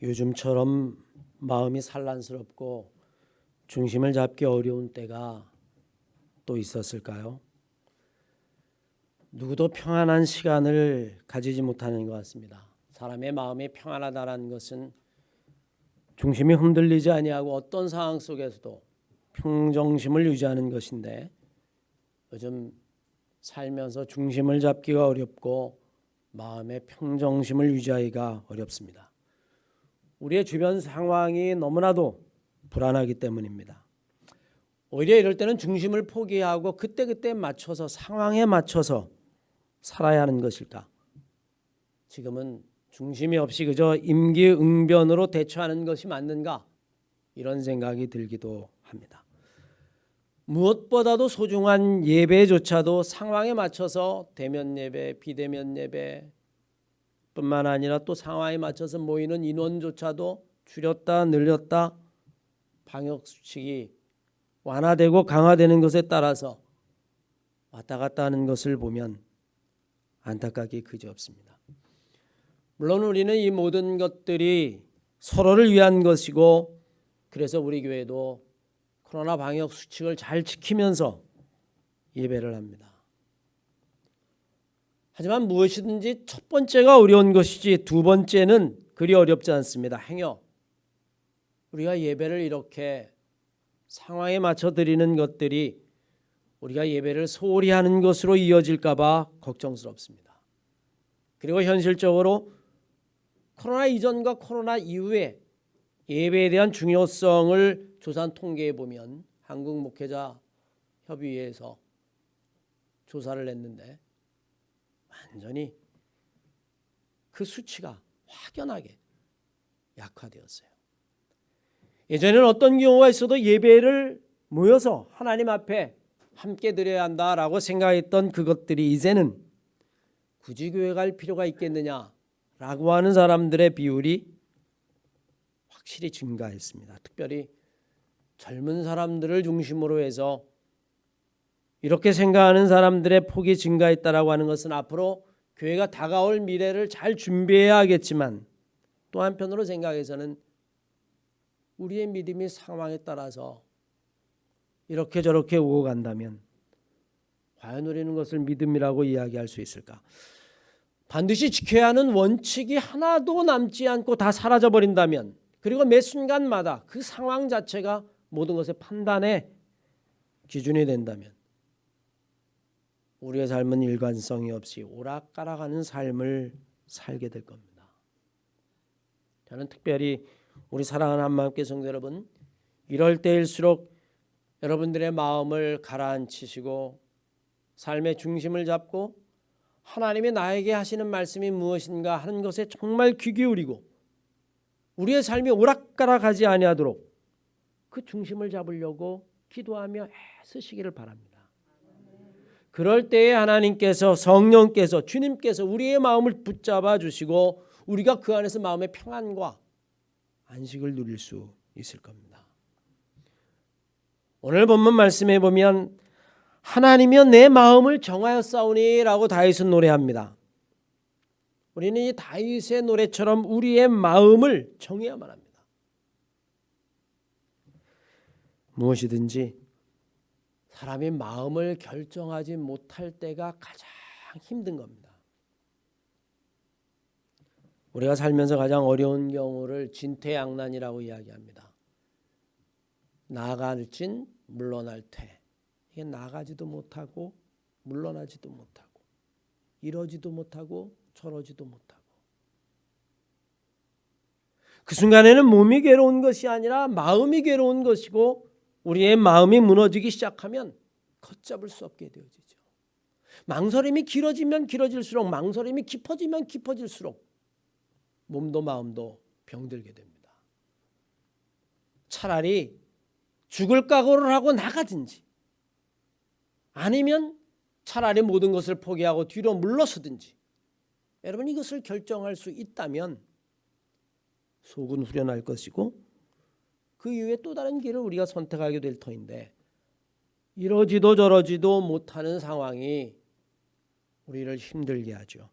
요즘처럼 마음이 산란스럽고 중심을 잡기 어려운 때가 또 있었을까요? 누구도 평안한 시간을 가지지 못하는 것 같습니다. 사람의 마음이 평안하다는 것은 중심이 흔들리지 아니하고 어떤 상황 속에서도 평정심을 유지하는 것인데, 요즘 살면서 중심을 잡기가 어렵고 마음의 평정심을 유지하기가 어렵습니다. 우리의 주변 상황이 너무나도 불안하기 때문입니다. 오히려 이럴 때는 중심을 포기하고 그때그때 맞춰서, 상황에 맞춰서 살아야 하는 것일까? 지금은 중심이 없이 그저 임기응변으로 대처하는 것이 맞는가? 이런 생각이 들기도 합니다. 무엇보다도 소중한 예배조차도 상황에 맞춰서 대면 예배, 비대면 예배 뿐만 아니라 또 상황에 맞춰서 모이는 인원조차도 줄였다 늘렸다, 방역수칙이 완화되고 강화되는 것에 따라서 왔다 갔다 하는 것을 보면 안타깝기 그지없습니다. 물론 우리는 이 모든 것들이 서로를 위한 것이고, 그래서 우리 교회도 코로나 방역 수칙을 잘 지키면서 예배를 합니다. 하지만 무엇이든지 첫 번째가 어려운 것이지 두 번째는 그리 어렵지 않습니다. 행여 우리가 예배를 이렇게 상황에 맞춰 드리는 것들이 우리가 예배를 소홀히 하는 것으로 이어질까 봐 걱정스럽습니다. 그리고 현실적으로 코로나 이전과 코로나 이후에 예배에 대한 중요성을 조사한 통계에 보면 한국목회자협의회에서 조사를 했는데 완전히 그 수치가 확연하게 약화되었어요. 예전에는 어떤 경우가 있어도 예배를 모여서 하나님 앞에 함께 드려야 한다라고 생각했던 그것들이 이제는 굳이 교회 갈 필요가 있겠느냐라고 하는 사람들의 비율이 확실히 증가했습니다. 특별히 젊은 사람들을 중심으로 해서 이렇게 생각하는 사람들의 폭이 증가했다라고 하는 것은 앞으로 교회가 다가올 미래를 잘 준비해야 하겠지만, 또 한편으로 생각해서는 우리의 믿음이 상황에 따라서 이렇게 저렇게 오고 간다면 과연 우리는 것을 믿음이라고 이야기할 수 있을까? 반드시 지켜야 하는 원칙이 하나도 남지 않고 다 사라져버린다면, 그리고 매 순간마다 그 상황 자체가 모든 것의 판단의 기준이 된다면 우리의 삶은 일관성이 없이 오락가락하는 삶을 살게 될 겁니다. 저는 특별히 우리 사랑하는 한마음교회 성도 여러분, 이럴 때일수록 여러분들의 마음을 가라앉히시고 삶의 중심을 잡고 하나님이 나에게 하시는 말씀이 무엇인가 하는 것에 정말 귀 기울이고 우리의 삶이 오락가락하지 아니하도록 그 중심을 잡으려고 기도하며 애쓰시기를 바랍니다. 그럴 때에 하나님께서, 성령께서, 주님께서 우리의 마음을 붙잡아 주시고 우리가 그 안에서 마음의 평안과 안식을 누릴 수 있을 겁니다. 오늘 본문 말씀에 보면 하나님이여 내 마음을 정하였사오니 라고 다윗은 노래합니다. 우리는 이 다윗의 노래처럼 우리의 마음을 정해야만 합니다. 무엇이든지 사람이 마음을 결정하지 못할 때가 가장 힘든 겁니다. 우리가 살면서 가장 어려운 경우를 진퇴양난이라고 이야기합니다. 나아갈진 물러날 퇴. 이게 나가지도 못하고 물러나지도 못하고 이러지도 못하고 저러지도 못하고, 그 순간에는 몸이 괴로운 것이 아니라 마음이 괴로운 것이고, 우리의 마음이 무너지기 시작하면 걷잡을 수 없게 되어지죠. 망설임이 길어지면 길어질수록, 망설임이 깊어지면 깊어질수록 몸도 마음도 병들게 됩니다. 차라리 죽을 각오를 하고 나가든지, 아니면 차라리 모든 것을 포기하고 뒤로 물러서든지, 여러분 이것을 결정할 수 있다면 속은 후련할 것이고 그 이후에 또 다른 길을 우리가 선택하게 될 터인데, 이러지도 저러지도 못하는 상황이 우리를 힘들게 하죠.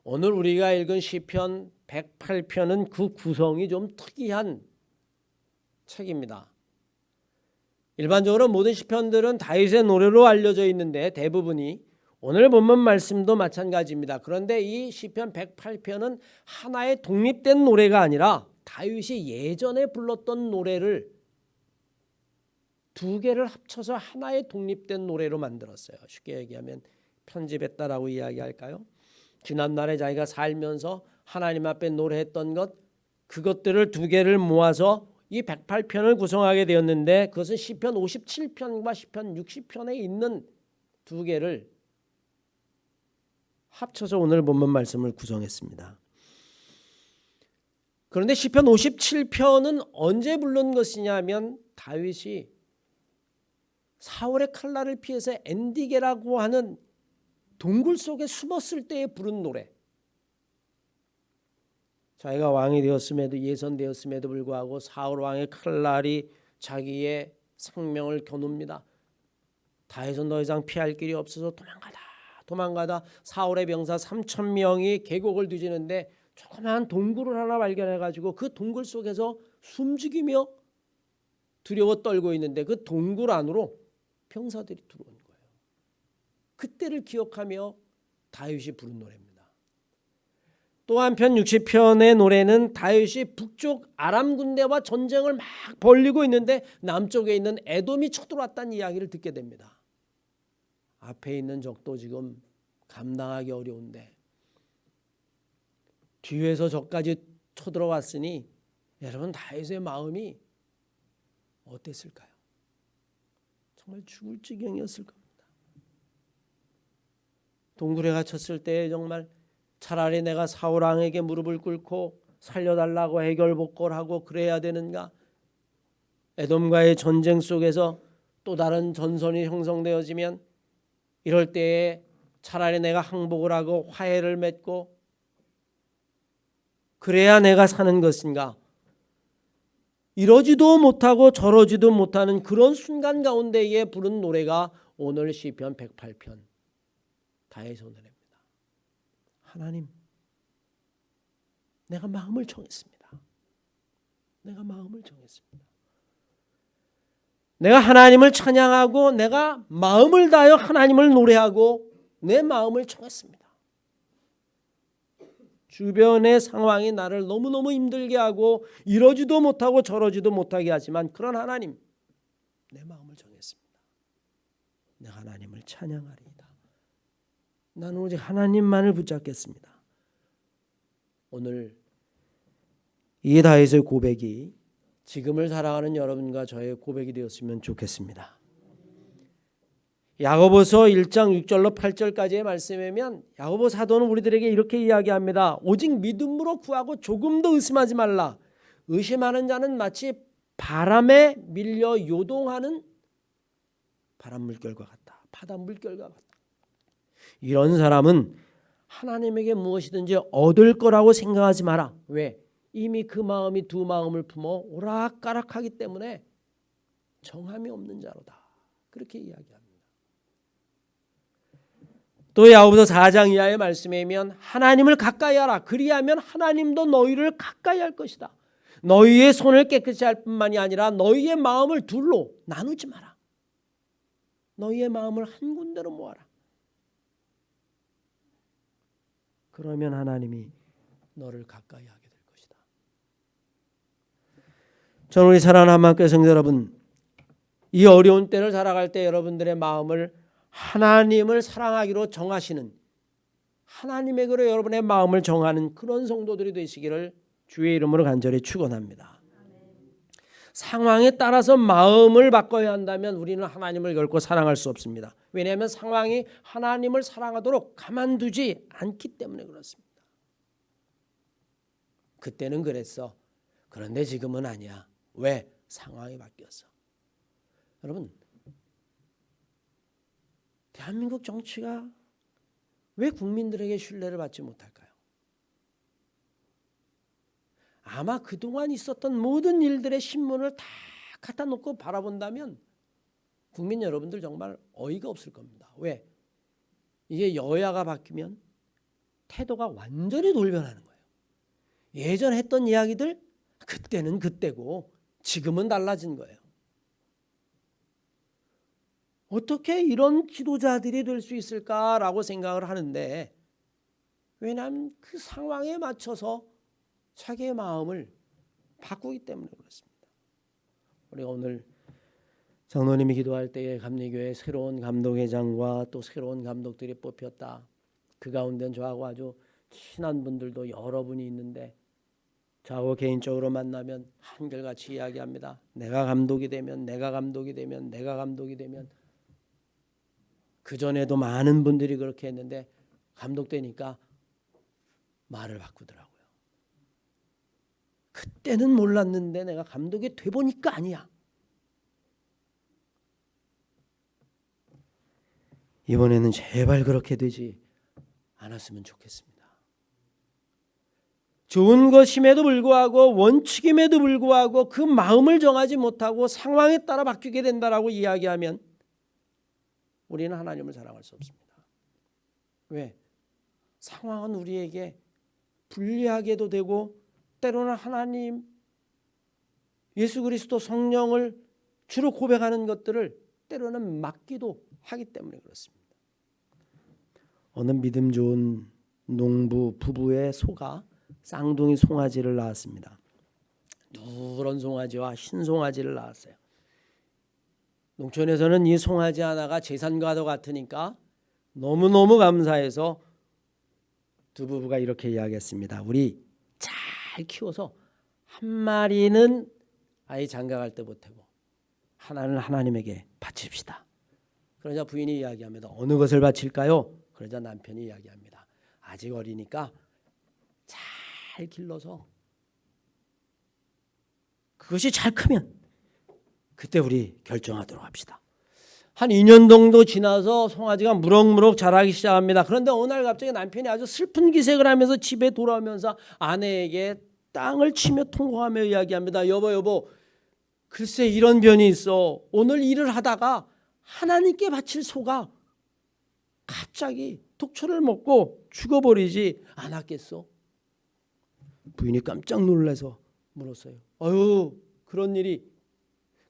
오늘 우리가 읽은 시편 108편은 그 구성이 좀 특이한 책입니다. 일반적으로 모든 시편들은 다윗의 노래로 알려져 있는데 대부분이 오늘 본문 말씀도 마찬가지입니다. 그런데 이 시편 108편은 하나의 독립된 노래가 아니라 다윗이 예전에 불렀던 노래를 두 개를 합쳐서 하나의 독립된 노래로 만들었어요. 쉽게 얘기하면 편집했다라고 이야기할까요? 지난날에 자기가 살면서 하나님 앞에 노래했던 것, 그것들을 두 개를 모아서 이 108편을 구성하게 되었는데, 그것은 시편 57편과 시편 60편에 있는 두 개를 합쳐서 오늘 본문 말씀을 구성했습니다. 그런데 시편 57편은 언제 부른 것이냐면 다윗이 사울의 칼날을 피해서 엔디게라고 하는 동굴 속에 숨었을 때에 부른 노래. 자기가 왕이 되었음에도 예선되었음에도 불구하고 사울 왕의 칼날이 자기의 생명을 겨눕니다. 다윗은 더 이상 피할 길이 없어서 도망가다 사울의 병사 3,000명이 계곡을 뒤지는데 조그마한 동굴을 하나 발견해가지고 그 동굴 속에서 숨죽이며 두려워 떨고 있는데 그 동굴 안으로 병사들이 들어온 거예요. 그때를 기억하며 다윗이 부른 노래입니다. 또 한편 60편의 노래는 다윗이 북쪽 아람 군대와 전쟁을 막 벌이고 있는데 남쪽에 있는 에돔이 쳐들어왔다는 이야기를 듣게 됩니다. 앞에 있는 적도 지금 감당하기 어려운데 뒤에서 적까지 쳐들어왔으니 여러분 다윗의 마음이 어땠을까요? 정말 죽을 지경이었을 겁니다. 동굴에 갇혔을 때 정말 차라리 내가 사울 왕에게 무릎을 꿇고 살려달라고 해결복걸하고 그래야 되는가? 에돔과의 전쟁 속에서 또 다른 전선이 형성되어지면 이럴 때에 차라리 내가 항복을 하고 화해를 맺고 그래야 내가 사는 것인가? 이러지도 못하고 저러지도 못하는 그런 순간 가운데에 부른 노래가 오늘 시편 108편 다윗의 노래입니다. 하나님, 내가 마음을 정했습니다. 내가 마음을 정했습니다. 내가 하나님을 찬양하고 내가 마음을 다하여 하나님을 노래하고 내 마음을 정했습니다. 주변의 상황이 나를 너무너무 힘들게 하고 이러지도 못하고 저러지도 못하게 하지만 그런 하나님, 내 마음을 정했습니다. 내가 하나님을 찬양하리이다. 나는 오직 하나님만을 붙잡겠습니다. 오늘 이 다윗의 고백이 지금을 살아가는 여러분과 저의 고백이 되었으면 좋겠습니다. 야고보서 1장 6절로 8절까지의 말씀이면 야고보 사도는 우리들에게 이렇게 이야기합니다. 오직 믿음으로 구하고 조금도 의심하지 말라. 의심하는 자는 마치 바람에 밀려 요동하는 바람 물결과 같다. 바다 물결과 같다. 이런 사람은 하나님에게 무엇이든지 얻을 거라고 생각하지 마라. 왜? 이미 그 마음이 두 마음을 품어 오락가락하기 때문에 정함이 없는 자로다. 그렇게 이야기합니다. 또 야고보서 4장 이하의 말씀이면 하나님을 가까이 하라. 그리하면 하나님도 너희를 가까이 할 것이다. 너희의 손을 깨끗이 할 뿐만이 아니라 너희의 마음을 둘로 나누지 마라. 너희의 마음을 한 군데로 모아라. 그러면 하나님이 너를 가까이 하게 될 것이다. 저는 우리 사랑하는 한마음교회 성도 여러분, 이 어려운 때를 살아갈 때 여러분들의 마음을 하나님을 사랑하기로 정하시는, 하나님에게로 여러분의 마음을 정하는 그런 성도들이 되시기를 주의 이름으로 간절히 축원합니다. 상황에 따라서 마음을 바꿔야 한다면 우리는 하나님을 결코 사랑할 수 없습니다. 왜냐하면 상황이 하나님을 사랑하도록 가만두지 않기 때문에 그렇습니다. 그때는 그랬어. 그런데 지금은 아니야. 왜? 상황이 바뀌었어. 여러분, 대한민국 정치가 왜 국민들에게 신뢰를 받지 못할까요? 아마 그동안 있었던 모든 일들의 신문을 다 갖다 놓고 바라본다면 국민 여러분들 정말 어이가 없을 겁니다. 왜? 이게 여야가 바뀌면 태도가 완전히 돌변하는 거예요. 예전 했던 이야기들 그때는 그때고 지금은 달라진 거예요. 어떻게 이런 지도자들이 될 수 있을까라고 생각을 하는데, 왜냐하면 그 상황에 맞춰서 자기의 마음을 바꾸기 때문에 그렇습니다. 우리가 오늘 장로님이 기도할 때에 감리교회 새로운 감독회장과 또 새로운 감독들이 뽑혔다. 그 가운데는 저하고 아주 친한 분들도 여러분이 있는데 저하고 개인적으로 만나면 한결같이 이야기합니다. 내가 감독이 되면 그전에도 많은 분들이 그렇게 했는데 감독되니까 말을 바꾸더라고요. 그때는 몰랐는데 내가 감독이 돼보니까 아니야. 이번에는 제발 그렇게 되지 않았으면 좋겠습니다. 좋은 것임에도 불구하고 원칙임에도 불구하고 그 마음을 정하지 못하고 상황에 따라 바뀌게 된다라고 이야기하면 우리는 하나님을 사랑할 수 없습니다. 왜? 상황은 우리에게 불리하게도 되고 때로는 하나님, 예수 그리스도, 성령을 주로 고백하는 것들을 때로는 막기도 하기 때문에 그렇습니다. 어느 믿음 좋은 농부 부부의 소가 쌍둥이 송아지를 낳았습니다. 누런 송아지와 흰 송아지를 낳았어요. 농촌에서는 이 송아지 하나가 재산과도 같으니까 너무너무 감사해서 두 부부가 이렇게 이야기했습니다. 우리 잘 키워서 한 마리는 아이 장가갈 때 보태고 하나는 하나님에게 바칩시다. 그러자 부인이 이야기합니다. 어느 것을 바칠까요? 그러자 남편이 이야기합니다. 아직 어리니까 잘 길러서 그것이 잘 크면 그때 우리 결정하도록 합시다. 한 2년 정도 지나서 송아지가 무럭무럭 자라기 시작합니다. 그런데 어느 날 갑자기 남편이 아주 슬픈 기색을 하면서 집에 돌아오면서 아내에게 땅을 치며 통곡하며 이야기합니다. 여보, 글쎄 이런 변이 있어. 오늘 일을 하다가 하나님께 바칠 소가 갑자기 독초를 먹고 죽어버리지 않았겠어? 부인이 깜짝 놀라서 물었어요. 아유, 그런 일이.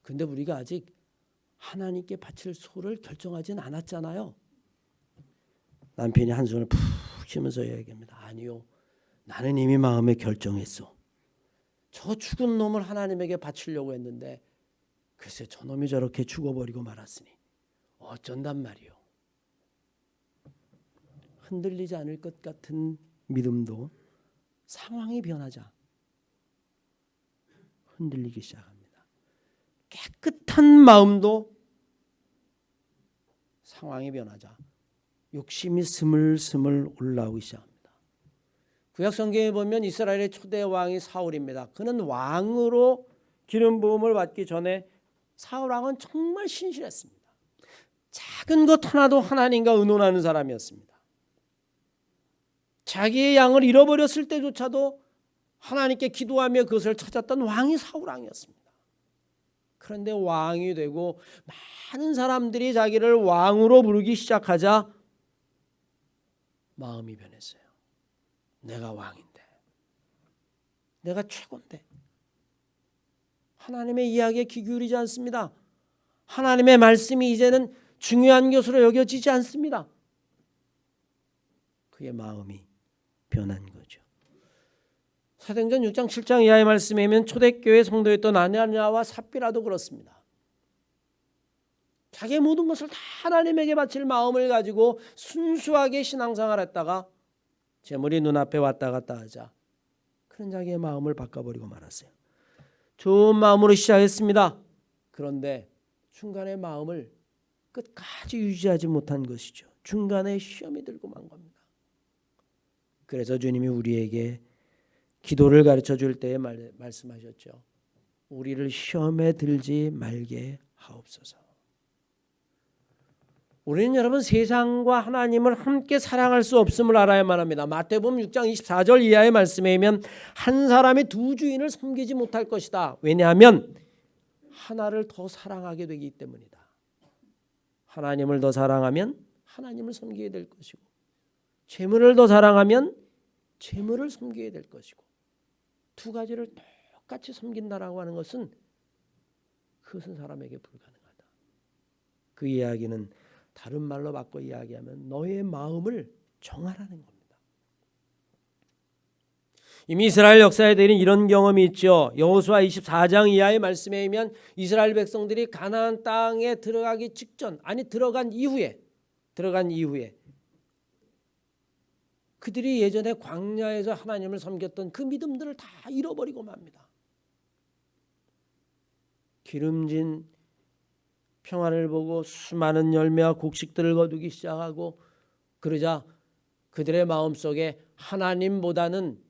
근데 우리가 아직 하나님께 바칠 소를 결정하진 않았잖아요. 남편이 한숨을 푹 쉬면서 얘기합니다. 아니요, 나는 이미 마음에 결정했어. 저 죽은 놈을 하나님에게 바치려고 했는데 글쎄 저놈이 저렇게 죽어버리고 말았으니 어쩐단 말이요. 흔들리지 않을 것 같은 믿음도 상황이 변하자 흔들리기 시작합니다. 깨끗한 마음도 상황이 변하자 욕심이 스물스물 올라오기 시작합니다. 구약 성경에 보면 이스라엘의 초대 왕이 사울입니다. 그는 왕으로 기름 부음을 받기 전에 사울 왕은 정말 신실했습니다. 작은 것 하나도 하나님과 의논하는 사람이었습니다. 자기의 양을 잃어버렸을 때조차도 하나님께 기도하며 그것을 찾았던 왕이 사울 왕이었습니다. 그런데 왕이 되고 많은 사람들이 자기를 왕으로 부르기 시작하자 마음이 변했어요. 내가 왕인데, 내가 최고인데 하나님의 이야기에 귀 기울이지 않습니다. 하나님의 말씀이 이제는 중요한 것으로 여겨지지 않습니다. 그의 마음이 변한 거죠. 사도행전 6장 7장 이하의 말씀에 보면 초대교회 성도였던 아나니아와 삽비라도 그렇습니다. 자기의 모든 것을 다 하나님에게 바칠 마음을 가지고 순수하게 신앙생활했다가 재물이 눈앞에 왔다 갔다 하자 그런 자기의 마음을 바꿔버리고 말았어요. 좋은 마음으로 시작했습니다. 그런데 중간에 마음을 끝까지 유지하지 못한 것이죠. 중간에 시험이 들고 만 겁니다. 그래서 주님이 우리에게 기도를 가르쳐 줄 때에 말씀하셨죠. 우리를 시험에 들지 말게 하옵소서. 우리는 여러분 세상과 하나님을 함께 사랑할 수 없음을 알아야만 합니다. 마태복음 6장 24절 이하의 말씀에 보면 한 사람이 두 주인을 섬기지 못할 것이다. 왜냐하면 하나를 더 사랑하게 되기 때문이다. 하나님을 더 사랑하면 하나님을 섬기게 될 것이고 재물을 더 사랑하면 재물을 섬겨야 될 것이고, 두 가지를 똑같이 섬긴다라고 하는 것은 그것은 사람에게 불가능하다. 그 이야기는 다른 말로 바꿔 이야기하면 너의 마음을 정하라는 겁니다. 이미 이스라엘 역사에 대한 이런 경험이 있죠. 여호수아 24장 이하의 말씀에 의하면 이스라엘 백성들이 가나안 땅에 들어가기 직전, 아니 들어간 이후에 그들이 예전에 광야에서 하나님을 섬겼던 그 믿음들을 다 잃어버리고 맙니다. 기름진 평안을 보고 수많은 열매와 곡식들을 거두기 시작하고, 그러자 그들의 마음속에 하나님보다는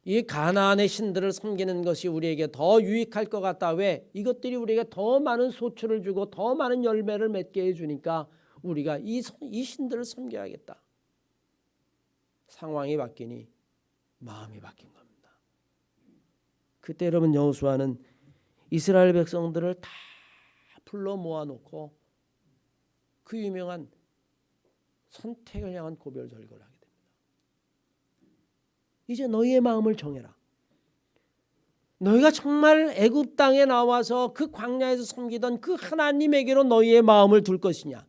이 가나안의 신들을 섬기는 것이 우리에게 더 유익할 것 같다. 왜? 이것들이 우리에게 더 많은 소출을 주고 더 많은 열매를 맺게 해주니까 우리가 이 신들을 섬겨야겠다. 상황이 바뀌니 마음이 바뀐 겁니다. 그때 여러분, 여호수아는 이스라엘 백성들을 다 불러 모아놓고 그 유명한 선택을 향한 고별절거를 하게 됩니다. 이제 너희의 마음을 정해라. 너희가 정말 애굽 땅에 나와서 그 광야에서 섬기던 그 하나님에게로 너희의 마음을 둘 것이냐,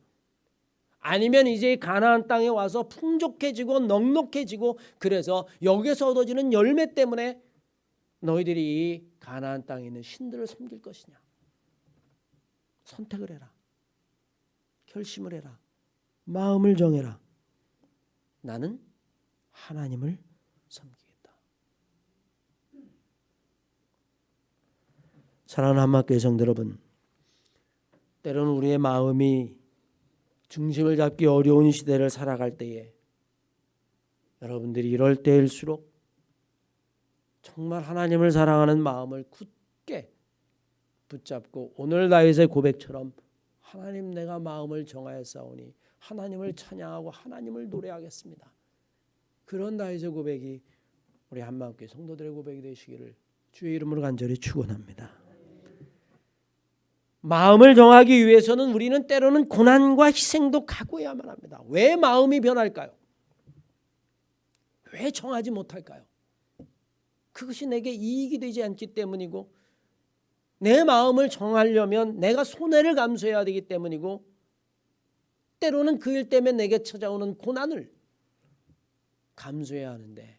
아니면 이제 가나안 땅에 와서 풍족해지고 넉넉해지고 그래서 여기서 얻어지는 열매 때문에 너희들이 이 가나안 땅에 있는 신들을 섬길 것이냐. 선택을 해라. 결심을 해라. 마음을 정해라. 나는 하나님을 섬기겠다. 사랑하는 한마교회 성도 여러분, 때로는 우리의 마음이 중심을 잡기 어려운 시대를 살아갈 때에 여러분들이 이럴 때일수록 정말 하나님을 사랑하는 마음을 굳게 붙잡고 오늘 다윗의 고백처럼 하나님, 내가 마음을 정하였사오니 하나님을 찬양하고 하나님을 노래하겠습니다. 그런 다윗의 고백이 우리 한마음교회 성도들의 고백이 되시기를 주의 이름으로 간절히 축원합니다. 마음을 정하기 위해서는 우리는 때로는 고난과 희생도 각오해야만 합니다. 왜 마음이 변할까요? 왜 정하지 못할까요? 그것이 내게 이익이 되지 않기 때문이고, 내 마음을 정하려면 내가 손해를 감수해야 되기 때문이고, 때로는 그 일 때문에 내게 찾아오는 고난을 감수해야 하는데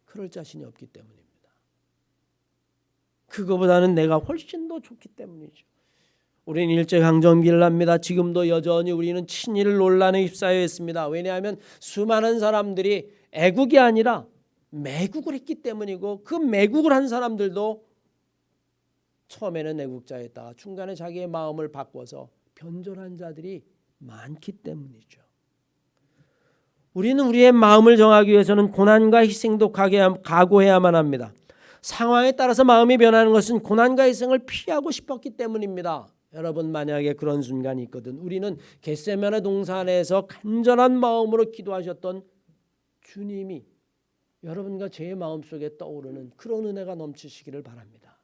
그럴 자신이 없기 때문입니다. 그거보다는 내가 훨씬 더 좋기 때문이죠. 우리는 일제강점기를 합니다. 지금도 여전히 우리는 친일 논란에 휩싸여 있습니다. 왜냐하면 수많은 사람들이 애국이 아니라 매국을 했기 때문이고, 그 매국을 한 사람들도 처음에는 애국자였다가 중간에 자기의 마음을 바꿔서 변절한 자들이 많기 때문이죠. 우리는 우리의 마음을 정하기 위해서는 고난과 희생도 각오해야만 합니다. 상황에 따라서 마음이 변하는 것은 고난과 희생을 피하고 싶었기 때문입니다. 여러분, 만약에 그런 순간이 있거든, 우리는 겟세마네 동산에서 간절한 마음으로 기도하셨던 주님이 여러분과 제 마음속에 떠오르는 그런 은혜가 넘치시기를 바랍니다.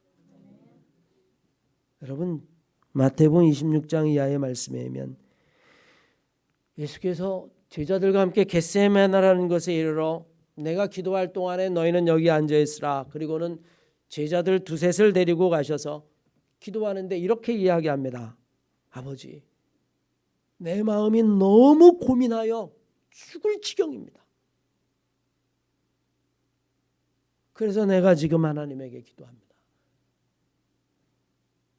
여러분, 마태복음 26장 이하의 말씀에 의하면 예수께서 제자들과 함께 겟세마네라는 것에 이르러 내가 기도할 동안에 너희는 여기 앉아 있으라. 그리고는 제자들 두셋을 데리고 가셔서 기도하는데 이렇게 이야기합니다. 아버지, 내 마음이 너무 고민하여 죽을 지경입니다. 그래서 내가 지금 하나님에게 기도합니다.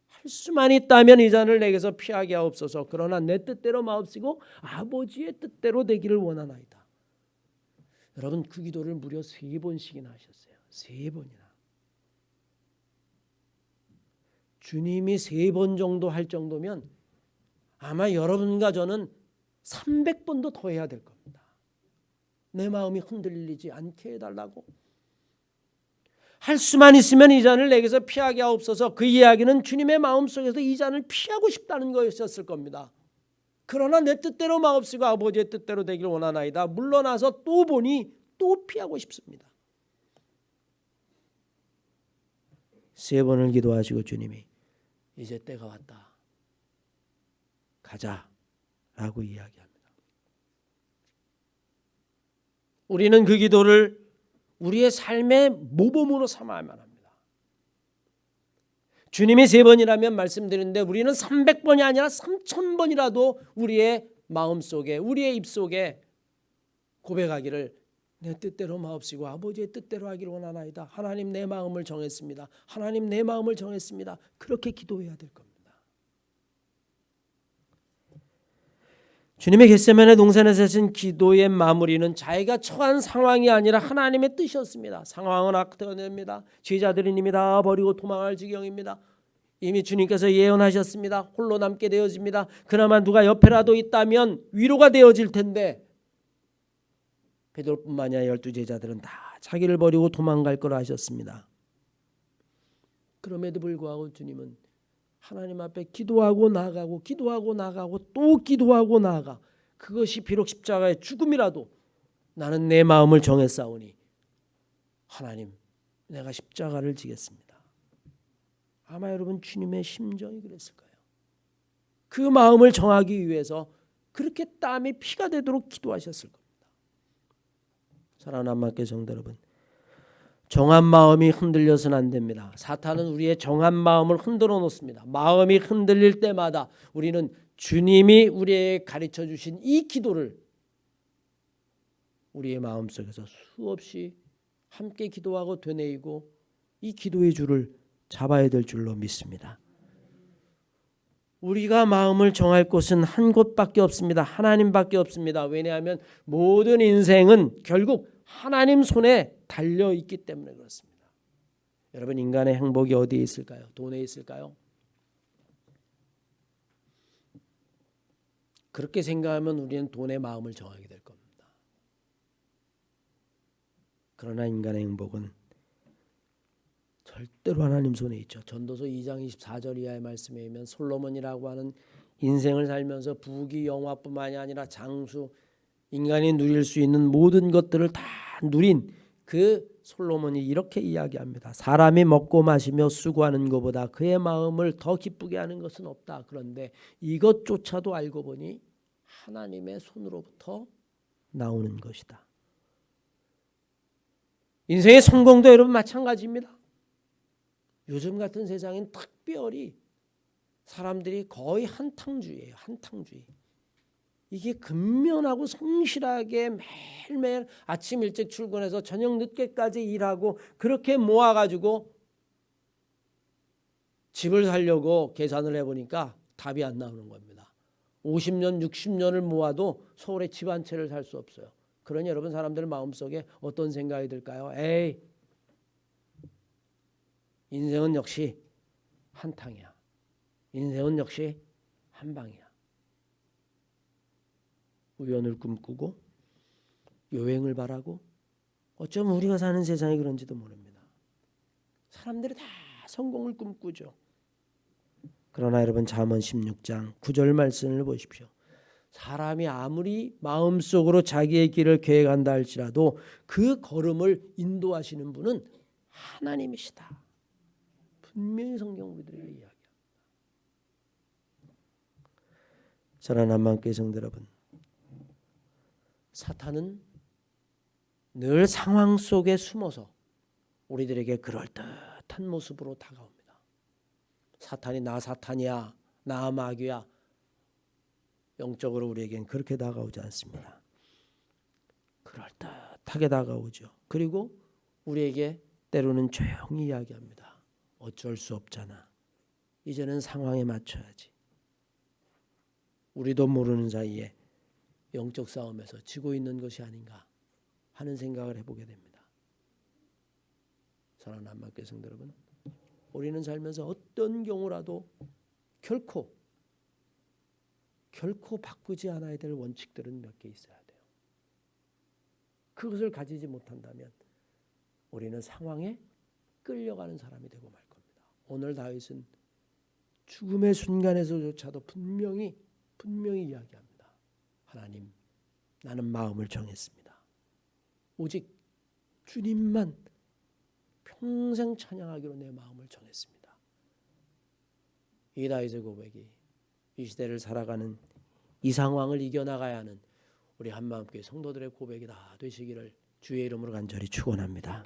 할 수만 있다면 이 잔을 내게서 피하게 하옵소서. 그러나 내 뜻대로 마옵시고 아버지의 뜻대로 되기를 원하나이다. 여러분, 그 기도를 무려 3번씩이나 하셨어요. 3번이나. 주님이 3번 정도 할 정도면 아마 여러분과 저는 300번도 더 해야 될 겁니다. 내 마음이 흔들리지 않게 해달라고. 할 수만 있으면 이 잔을 내게서 피하게 하옵소서. 그 이야기는 주님의 마음속에서 이 잔을 피하고 싶다는 것이었을 겁니다. 그러나 내 뜻대로 마옵시고 아버지의 뜻대로 되기를 원하나이다. 물러나서 또 보니 또 피하고 싶습니다. 3번을 기도하시고 주님이 이제 때가 왔다, 가자 라고 이야기합니다. 우리는 그 기도를 우리의 삶의 모범으로 삼아야만 합니다. 주님이 3번이라면 말씀드리는데 우리는 300번이 아니라 3000번이라도 우리의 마음속에, 우리의 입속에 고백하기를, 내 뜻대로 마옵시고 아버지의 뜻대로 하기를 원하나이다. 하나님, 내 마음을 정했습니다. 하나님, 내 마음을 정했습니다. 그렇게 기도해야 될 겁니다. 주님의 겟세마네 동산에서 하신 기도의 마무리는 자기가 처한 상황이 아니라 하나님의 뜻이었습니다. 상황은 악화됩니다. 제자들이 이미 다 버리고 도망할 지경입니다. 이미 주님께서 예언하셨습니다. 홀로 남게 되어집니다. 그나마 누가 옆에라도 있다면 위로가 되어질 텐데 베드로뿐만 아니라 12제자들은 다 자기를 버리고 도망갈 거라 하셨습니다. 그럼에도 불구하고 주님은 하나님 앞에 기도하고 나아가고 기도하고 나아가고 또 기도하고 나아가, 그것이 비록 십자가의 죽음이라도 나는 내 마음을 정했사오니 하나님, 내가 십자가를 지겠습니다. 아마 여러분 주님의 심정이 그랬을 거예요. 그 마음을 정하기 위해서 그렇게 땀이 피가 되도록 기도하셨을 겁니다. 사랑하는 한마음교회 성도 여러분, 정한 마음이 흔들려서는 안 됩니다. 사탄은 우리의 정한 마음을 흔들어 놓습니다. 마음이 흔들릴 때마다 우리는 주님이 우리에게 가르쳐 주신 이 기도를 우리의 마음속에서 수없이 함께 기도하고 되뇌이고 이 기도의 줄을 잡아야 될 줄로 믿습니다. 우리가 마음을 정할 곳은 한 곳밖에 없습니다. 하나님밖에 없습니다. 왜냐하면 모든 인생은 결국 하나님 손에 달려 있기 때문에 그렇습니다. 여러분, 인간의 행복이 어디에 있을까요? 돈에 있을까요? 그렇게 생각하면 우리는 돈에 마음을 정하게 될 겁니다. 그러나 인간의 행복은 절대로 하나님 손에 있죠. 전도서 2장 24절 이하의 말씀에 의하면 솔로몬이라고 하는 인생을 살면서 부귀 영화뿐만이 아니라 장수, 인간이 누릴 수 있는 모든 것들을 다 누린 그 솔로몬이 이렇게 이야기합니다. 사람이 먹고 마시며 수고하는 것보다 그의 마음을 더 기쁘게 하는 것은 없다. 그런데 이것조차도 알고 보니 하나님의 손으로부터 나오는 것이다. 인생의 성공도 여러분 마찬가지입니다. 요즘 같은 세상엔 특별히 사람들이 거의 한탕주의예요. 한탕주의. 이게 근면하고 성실하게 매일매일 아침 일찍 출근해서 저녁 늦게까지 일하고 그렇게 모아가지고 집을 살려고 계산을 해보니까 답이 안 나오는 겁니다. 50년, 60년을 모아도 서울에 집 한 채를 살 수 없어요. 그러니 여러분, 사람들 마음속에 어떤 생각이 들까요? 에이, 인생은 역시 한탕이야. 인생은 역시 한방이야. 우연을 꿈꾸고 여행을 바라고, 어쩌면 우리가 사는 세상이 그런지도 모릅니다. 사람들이 다 성공을 꿈꾸죠. 그러나 여러분, 잠언 16장 9절 말씀을 보십시오. 사람이 아무리 마음속으로 자기의 길을 계획한다 할지라도 그 걸음을 인도하시는 분은 하나님이시다. 분명히 성경 우리들에게 이야기합니다. 사랑하는 한마음교회 성도 여러분, 사탄은 늘 상황 속에 숨어서 우리들에게 그럴듯한 모습으로 다가옵니다. 사탄이 나 사탄이야, 나 마귀야, 영적으로 우리에겐 그렇게 다가오지 않습니다. 그럴듯하게 다가오죠. 그리고 우리에게 때로는 조용히 이야기합니다. 어쩔 수 없잖아. 이제는 상황에 맞춰야지. 우리도 모르는 사이에 영적 싸움에서 지고 있는 것이 아닌가 하는 생각을 해보게 됩니다. 사랑하는 한마음교회 성도 여러분, 우리는 살면서 어떤 경우라도 결코 바꾸지 않아야 될 원칙들은 몇 개 있어야 돼요. 그것을 가지지 못한다면 우리는 상황에 끌려가는 사람이 되고 말 겁니다. 오늘 다윗은 죽음의 순간에서조차도 분명히 이야기합니다. 하나님, 나는 마음을 정했습니다. 오직 주님만 평생 찬양하기로 내 마음을 정했습니다. 이 다윗의 고백이 이 시대를 살아가는, 이 상황을 이겨나가야 하는 우리 한마음교회 성도들의 고백이 다 되시기를 주의 이름으로 간절히 축원합니다.